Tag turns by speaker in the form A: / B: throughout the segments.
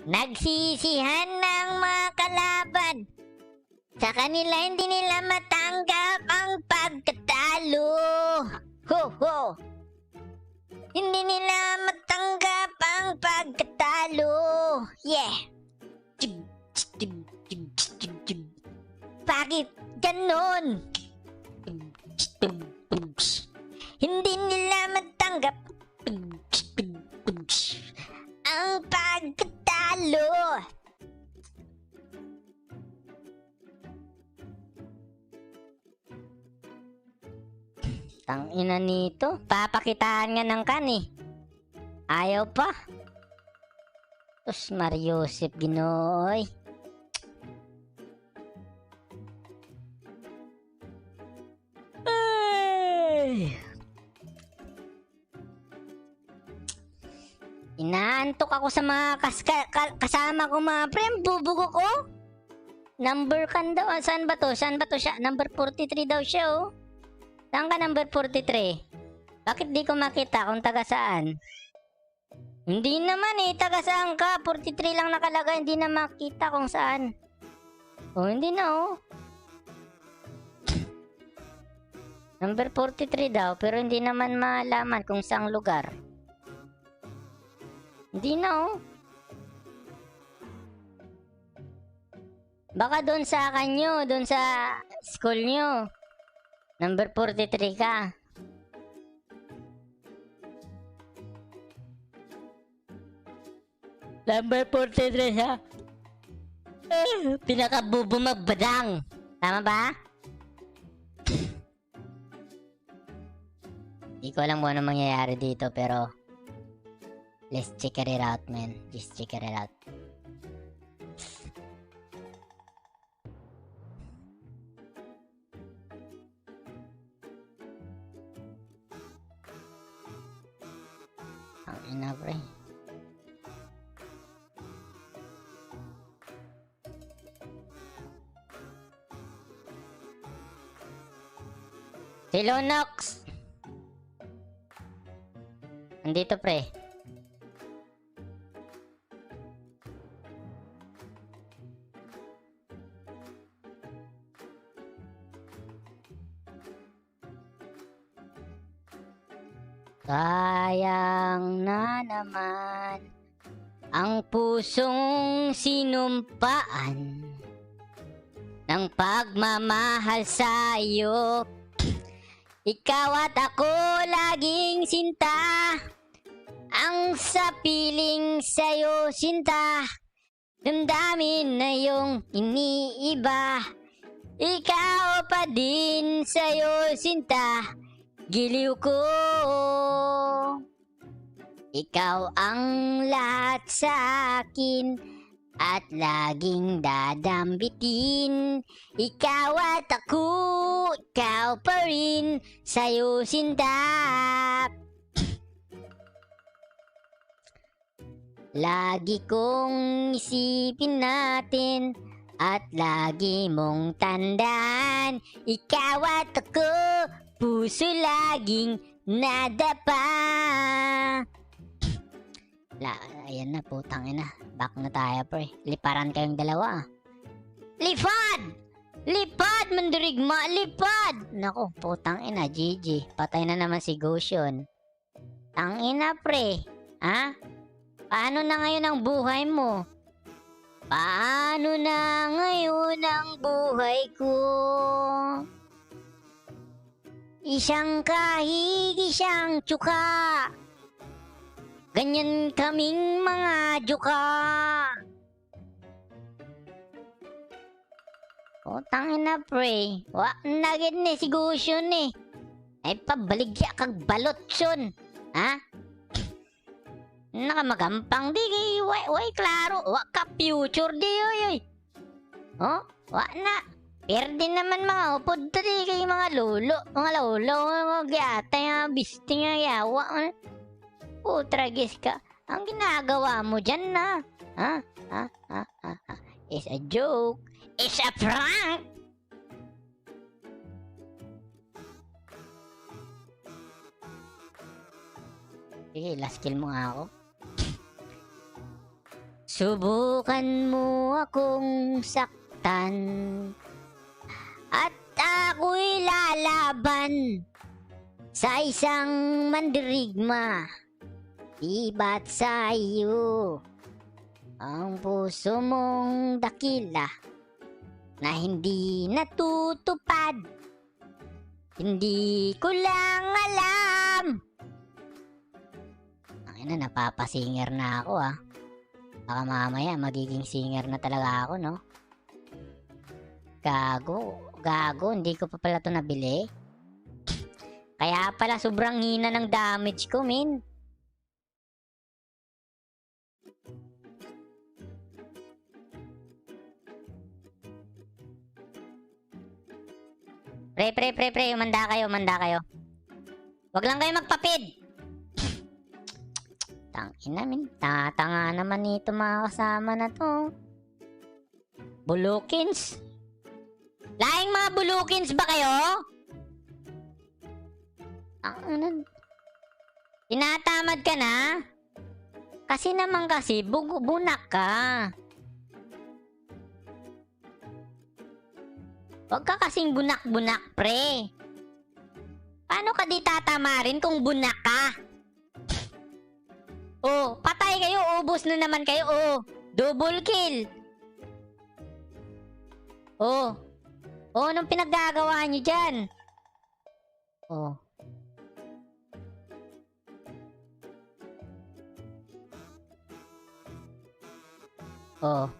A: Nagsisihan ng mga kalaban. Sa kanila hindi nila matanggap ang pagkatalo. Ho ho. Hindi nila matanggap ang pagkatalo. Yeah. Bakit ganon? Hindi nila matanggap ang pagkatalo. Tangina nito, papakitaan nga ng kan eh. Ayaw pa. Tos Mariosep Ginooy. Ay. Inaantok ako sa mga kasama ko mga pre. Bubugo ko. Number kan daw. Saan ba to? Saan ba to siya? Number 43 daw siya oh. Saan ka number 43? Bakit di ko makita kung taga saan? Hindi naman eh, taga saan ka? 43 lang nakalagay, hindi na makita kung saan. Oh, hindi na oh. Number 43 daw, pero hindi naman malaman kung saang lugar. Hindi na oh. Baka doon sa kanyo, doon sa school nyo. Number 43 ka. Number 43 siya. Pinakabubo magbadang. Tama ba? Di ko alam kung ano mangyayari dito pero let's check it out man. Just check it out. Ang ina pre. Si Lunox. Andito pre. Sayang na naman ang pusong sinumpaan ng pagmamahal sa iyo. Ikaw at ako laging sinta, ang sa piling sa'yo sinta, damdamin na yung iniiba. Ikaw pa din sa'yo sinta, giliw ko. Ikaw ang lahat sa akin at laging dadambitin. Ikaw at ako, ikaw pa rin, sa'yo sinta. Lagi kong isipin natin at lagi mong tandaan. Ikaw at ako, puso laging nadapa. Ayan na, putang ina. Back na tayo, pre. Liparan kayong dalawa. Lipad! Lipad, mandirigma! Lipad! Nako, putang ina, GG. Patay na naman si Goshen. Tang ina, pre. Ha? Paano na ngayon ang buhay mo? Paano na ngayon ang buhay ko? Isang kahig, isang tsuka. Ganyan kaming mga juka. O, tangin na pre. Wa, nagit ni si Goshen eh. Ay, pabaligya kag balot son. Ha? Nakamagampang di kay way klaro. Wa ka future di oy. Oh, wa na. Perde naman mga upod di kay mga lolo. Mga lolo, mga gyata nga, bisti nga yawa. Tragis ka. Ang ginagawa mo dyan na. Ha? It's a joke. It's a prank. Sige, last kill mo nga ako. Subukan mo akong saktan at ako'y lalaban sa isang mandirigma. Di ba't sa iyo ang puso mong dakila na hindi natutupad? Hindi ko lang alam. Ay na, napapasinger na ako ah. Baka mamaya magiging singer na talaga ako, no? Gago, hindi ko pa pala ito nabili. Kaya pala sobrang hina ng damage ko, min. Pre, umanda kayo. Wag lang kayo magpapid. Tangina, min. Tatanga naman nito mga kasama na to. Bulukins. Laing mga bulukins ba kayo? Tinatamad ka na? Kasi bunak ka. Huwag ka kasing bunak-bunak, pre. Paano ka di tatamarin kung bunak ka? Oh, patay kayo. Ubos na naman kayo. Oh, double kill. Oh, anong pinaggagawa nyo dyan? Oh. Oh.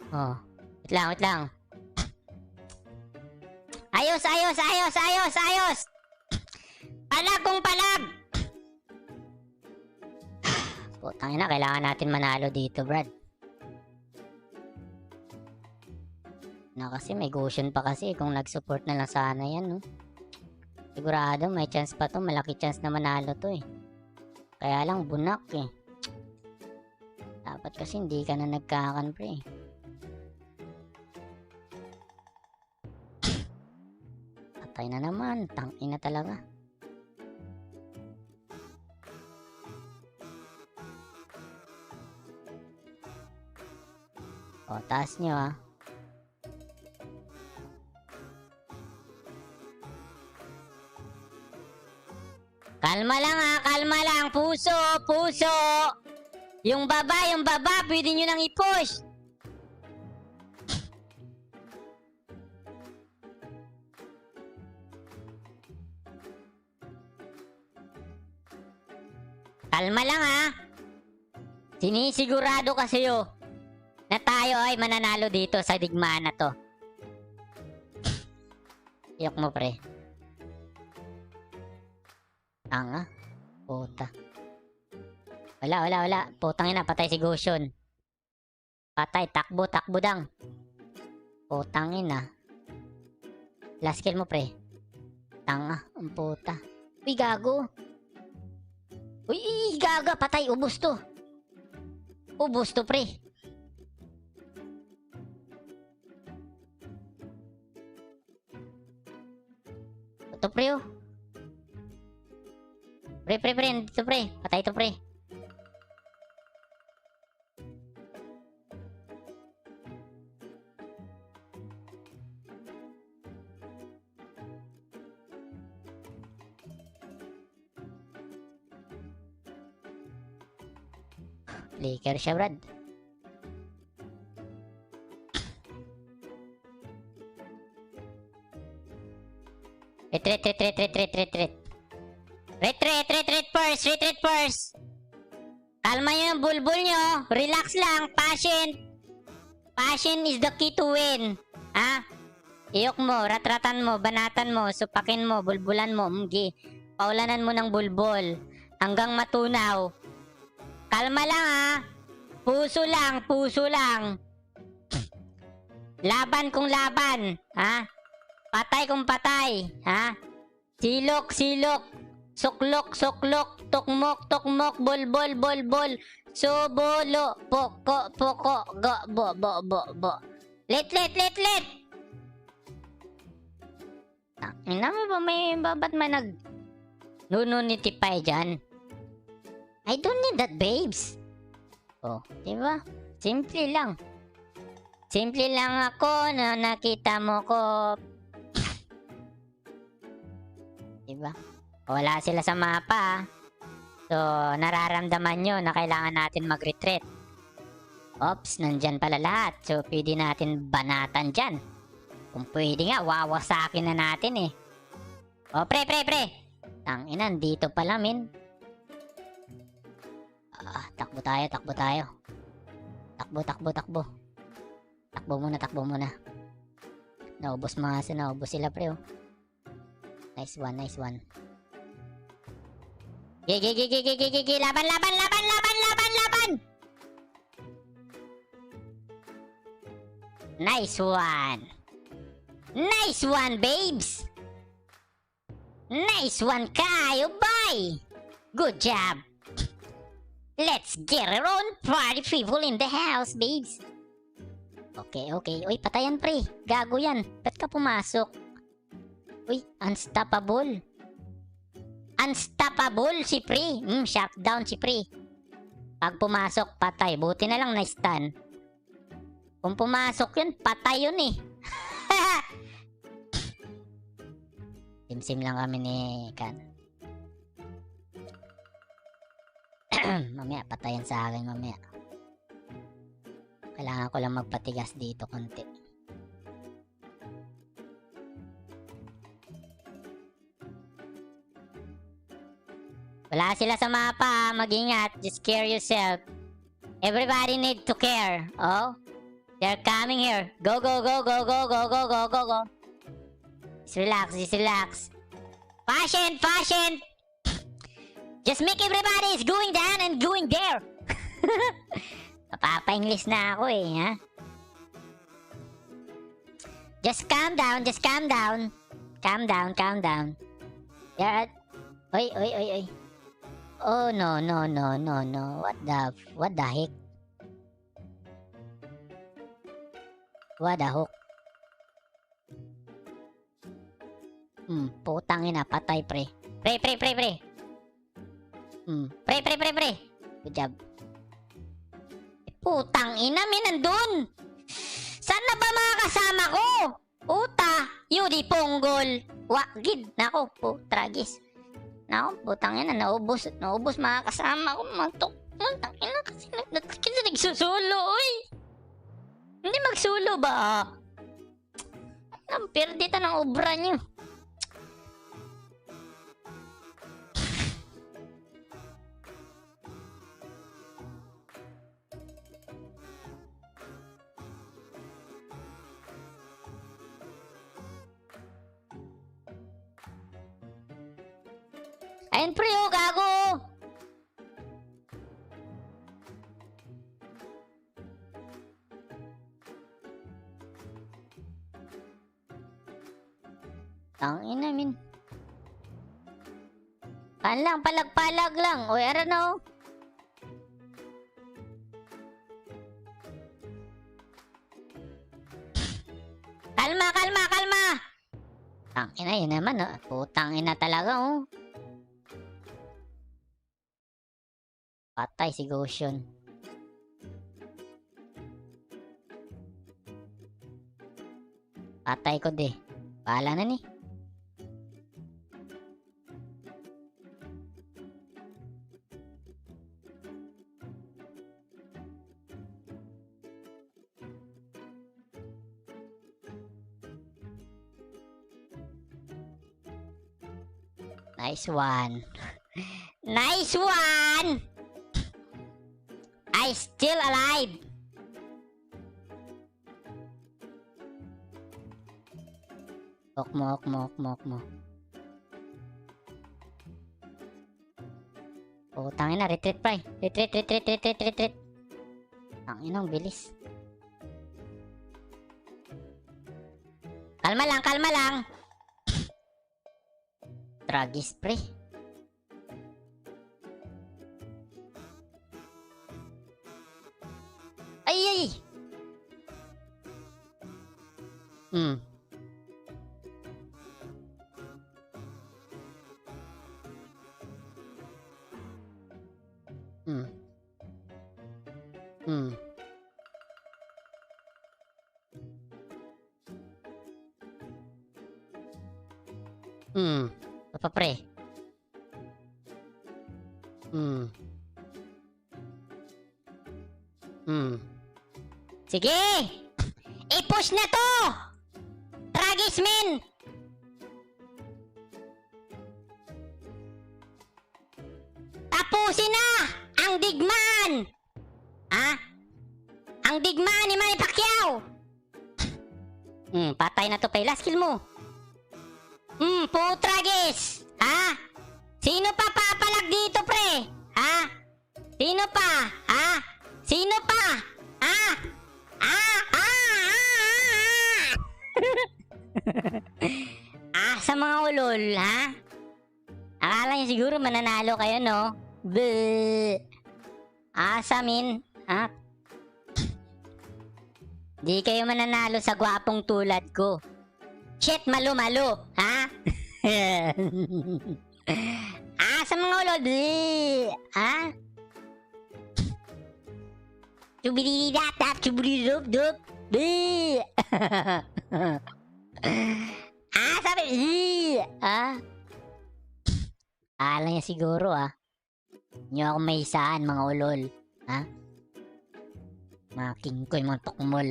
A: Oh. Wait lang. Ayos. Palag. Putang ina, kailangan natin manalo dito, Brad. Na kasi may Goshen pa kasi kung nag-support na lang sana yan, no? Sigurado may chance pa to, malaki chance na manalo to eh. Kaya lang bunak eh. Dapat kasi hindi ka na nagkakan, pre. Patay na naman, tangina talaga. O, taas nyo ah. Kalma lang. Puso. Yung baba, pwede nyo nang i-push. Kalma lang ha. Sinisigurado kasi na tayo ay mananalo dito sa digmaan na to. Iyok mo, pre. Tanga. Puta. Wala. Putang ina, patay si Goshen. Patay, takbo dang. Putang ina. Last kill mo, pre. Tanga, ang puta. Uy, gago. Uy, gaga, patay. Ubus to, pre. Ito, pre, oh. Pre, dito, pre. Patay to, pre. Flicker siya, Brad. Retreat first. Kalma nyo yung bulbul nyo. Relax lang. Passion is the key to win. Ha? Iyok mo, ratratan mo, banatan mo, supakin mo, bulbulan mo, paulanan mo ng bulbol. Hanggang matunaw. Kalma lang ha. Puso lang. Laban kung laban. Ha? Patay kung patay. Ha? Silok. Suklok. Tukmok. Bol. Subolo. Poko. Bo. Let. Ina mo ba ba't may nununitify dyan? I don't need that, babes. Oh, diba? Simple lang. Simple lang ako na nakita mo ko. Diba? Wala sila sa mapa. So, nararamdaman nyo na kailangan natin mag-retreat. Oops, nandyan pala lahat. So, pwede natin banatan dyan. Kung pwede nga, wawasakin na natin eh. Oh, pre. Tangina, dito pala, min. Takbo tayo. Takbo. Takbo muna. Naubos sila, pre, oh. Nice one. Gigi. Laban. Nice one, babes. Nice one, kayo, boy. Good job. Let's get our own party people in the house, babes. Okay. Uy, patayan, pre. Gago yan. Ba't ka pumasok? Uy, unstoppable. Unstoppable si pre. Shutdown si pre. Pag pumasok, patay. Buti na lang na-stun. Kung pumasok yun, patay yun eh. Sim lang kami ni Kan. Mamaya, patayan sa akin mamaya. Kailangan ko lang magpatigas dito konti. Wala sila sa mapa. Mag-ingat. Just care yourself. Everybody need to care. Oh? They're coming here. Go. Just relax. Fashion. Just make everybody is going down and going there. Mapapa-English na ako eh, ha? Just calm down. Calm down. There. Oy. Oh, no. What the heck? What the hook? Putang ina, patay, pre. Pre. Pre. Good job. Putang ina, nandun. Saan na ba mga kasama ko? Puta, Yudi Ponggol. Wagid, nako, tragis. Nako, putang ina, naubos mga kasama ko. Putang ina, kasi nagsusulo, oy. Hindi magsulo ba? Ang perdita ng obra nyo. Ayun, pre, oh, gago. Tangin namin. Palag lang. O, ara na, oh. Kalma. Tangina, yun naman, oh. Putang ina talaga, oh. Patay si Goshen. Patay ko di. Bahala na ni. Nice one. Nice one! I still alive. Mok mo. Oh, tangin na, retreat pre. Retreat. Tangin ang bilis. Kalma lang. Tragis pre. Ay! Hmm. Hmm. Hmm. Papa pre. Hmm. Hmm. Sige! I-push na to! Tragis, men! Tapusin na! Ang digmaan! Ha? Ang digmaan ni Manny Pacquiao! Patay na to pa. Last kill mo. Putragis! Ha? Sino pa papalag dito, pre? Ha? Sino pa? Ha? Sino pa? Ha? Sa mga ulol, ha? Akala niyo siguro mananalo kayo, no? Bleh. Asa, min. Ha? Di kayo mananalo sa gwapong tulad ko. Shit, malo-malo, ha? Sa mga ulol, bleh. Ha? Chubidi-dap-dap, chubidi-dup-dup. Bleh. Sabi, Akala niya siguro, Nyo ako may isaan, mga ulol. Ha? Mga kingkoy, mga tukmol.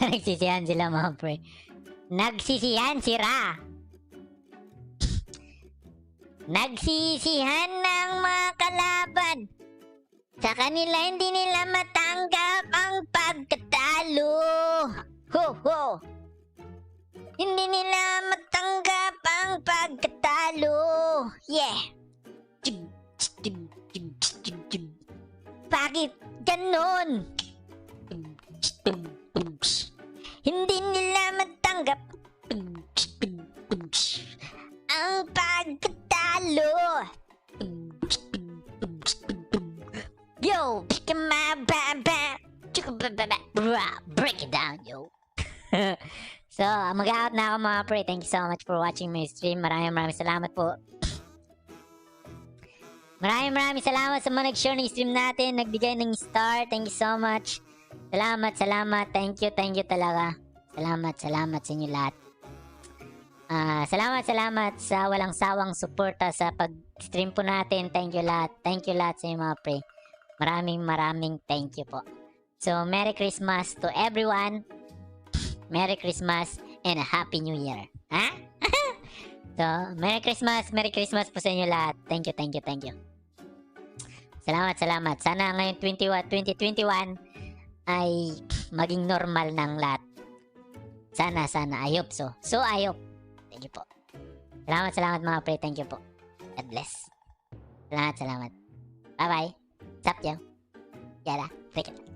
A: Nagsisihan sila, mga pre. Nagsisihan sira. Nagsisihan ng mga kalaban. Sa kanila, hindi nila matanggap ang pagkatalo. Ho, ho. Hindi nila matanggap ang pagkatalo. Yeah. Bakit ganon? Hindi nila matanggap ang pagkatalo. Yo, break it down, yo. So, mag-out na ako, mga pre. Thank you so much for watching my stream. Maraming salamat po. Maraming salamat sa mga nag-share ng stream natin, nagbigay ng star. Thank you so much. Salamat. Thank you talaga. Salamat sa inyo lahat. Salamat sa walang sawang suporta sa pag-stream po natin. Thank you lahat sa inyo, mga pre. Maraming thank you po. So, Merry Christmas to everyone. Merry Christmas and a Happy New Year. Ha? So, Merry Christmas po sa inyo lahat. Thank you. Salamat. Sana ngayon 2021 ay maging normal ng lahat. Sana. I hope so. So, I hope. Thank you po. Salamat mga pre. Thank you po. God bless. Salamat. Bye-bye. Sup, yo. Yara. Take it.